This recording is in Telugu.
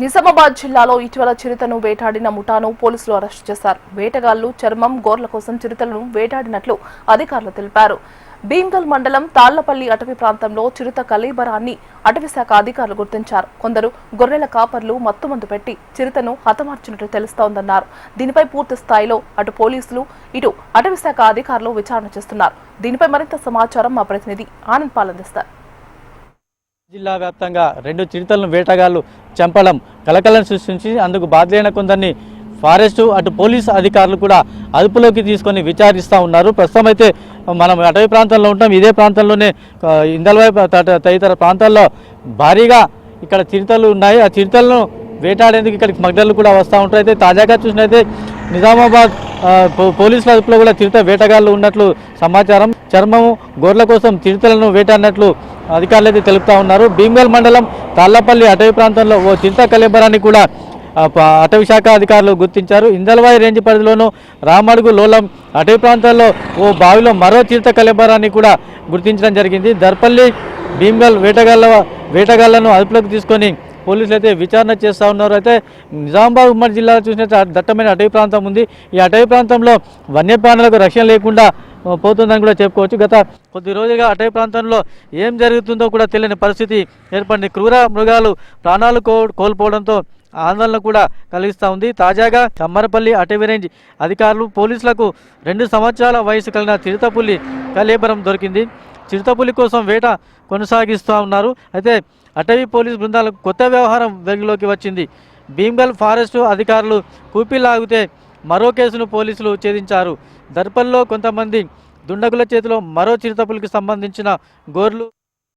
నిజామాబాద్ జిల్లాలో ఇటీవల చిరుతను వేటాడిన ముఠాను పోలీసులు అరెస్టు చేశారు. వేటగాళ్లు చర్మం, గోర్ల కోసం చిరుతలను వేటాడినట్లు అధికారులు తెలిపారు. భీమ్గల్ మండలం తాళ్లపల్లి అటవీ ప్రాంతంలో చిరుత కళేబరాన్ని అటవీశాఖ అధికారులు గుర్తించారు. కొందరు గొర్రెల కాపర్లు మత్తుమందు పెట్టి చిరుతను హతమార్చినట్లు తెలుస్తోందన్నారు. దీనిపై పూర్తి స్థాయిలో అటు పోలీసులు, ఇటు అటవీశాఖ అధికారులు విచారణ చేస్తున్నారు. దీనిపై మరింత సమాచారం మా ప్రతినిధి ఆనంద్ పాల్ అందిస్తారు. జిల్లా వ్యాప్తంగా 2 చిరుతలను వేటగాళ్లు చంపడం కలకలం సృష్టించి అందుకు బాధ్యులైన కొందరిని ఫారెస్టు అటు పోలీసు అధికారులు కూడా అదుపులోకి తీసుకొని విచారిస్తూ ఉన్నారు. ప్రస్తుతం అయితే మనం అటవీ ప్రాంతంలో ఉంటాం. ఇదే ప్రాంతంలోనే ఇందల్వాయి తదితర ప్రాంతాల్లో భారీగా ఇక్కడ చిరుతలు ఉన్నాయి. ఆ చిరుతలను వేటాడేందుకు ఇక్కడికి స్మగ్లర్లు కూడా వస్తూ ఉంటారు. అయితే తాజాగా చూసినైతే నిజామాబాద్ పోలీసుల అదుపులో కూడా చిరుత వేటగాళ్లు ఉన్నట్లు సమాచారం. చర్మము, గోర్ల కోసం చిరుతలను వేటాడినట్లు అధికారులు అయితే తెలుపుతా ఉన్నారు. భీమ్గల్ మండలం తాళ్లపల్లి అటవీ ప్రాంతంలో ఓ చిరుత కళేబరాన్ని కూడా అటవీ శాఖ అధికారులు గుర్తించారు. ఇందల్వాయి రేంజ్ పరిధిలోనూ రామడుగు, లోలం అటవీ ప్రాంతాల్లో ఓ బావిలో మరో చిరుత కళేబరాన్ని కూడా గుర్తించడం జరిగింది. దర్పల్లి భీమ్గల్ వేటగాళ్లను అదుపులోకి తీసుకొని పోలీసులు అయితే విచారణ చేస్తూ ఉన్నారు. అయితే నిజామాబాద్ ఉమ్మడి జిల్లాలో చూసినట్టు దట్టమైన అటవీ ప్రాంతం ఉంది. ఈ అటవీ ప్రాంతంలో వన్యప్రాణులకు రక్షణ లేకుండా పోతుందని కూడా చెప్పుకోవచ్చు. గత కొద్ది రోజులుగా అటవీ ప్రాంతంలో ఏం జరుగుతుందో కూడా తెలియని పరిస్థితి ఏర్పడింది. క్రూర మృగాలు ప్రాణాలు కోల్పోవడంతో ఆందోళన కూడా కలిగిస్తూ ఉంది. తాజాగా కమ్మరపల్లి అటవీ రేంజ్ అధికారులు పోలీసులకు 2 సంవత్సరాల వయసు కలిగిన చిరుతపులి కళేబరం దొరికింది. చిరుతపులి కోసం వేట కొనసాగిస్తూ ఉన్నారు. అయితే అటవీ పోలీసు బృందాలకు కొత్త వ్యవహారం వెలుగులోకి వచ్చింది. భీమ్గల్ ఫారెస్టు అధికారులు కూపీలాగితే మరో కేసును పోలీసులు ఛేదించారు. దర్పల్లో కొంతమంది దుండగుల చేతిలో మరో చిరుతపులికి సంబంధించిన గోర్లు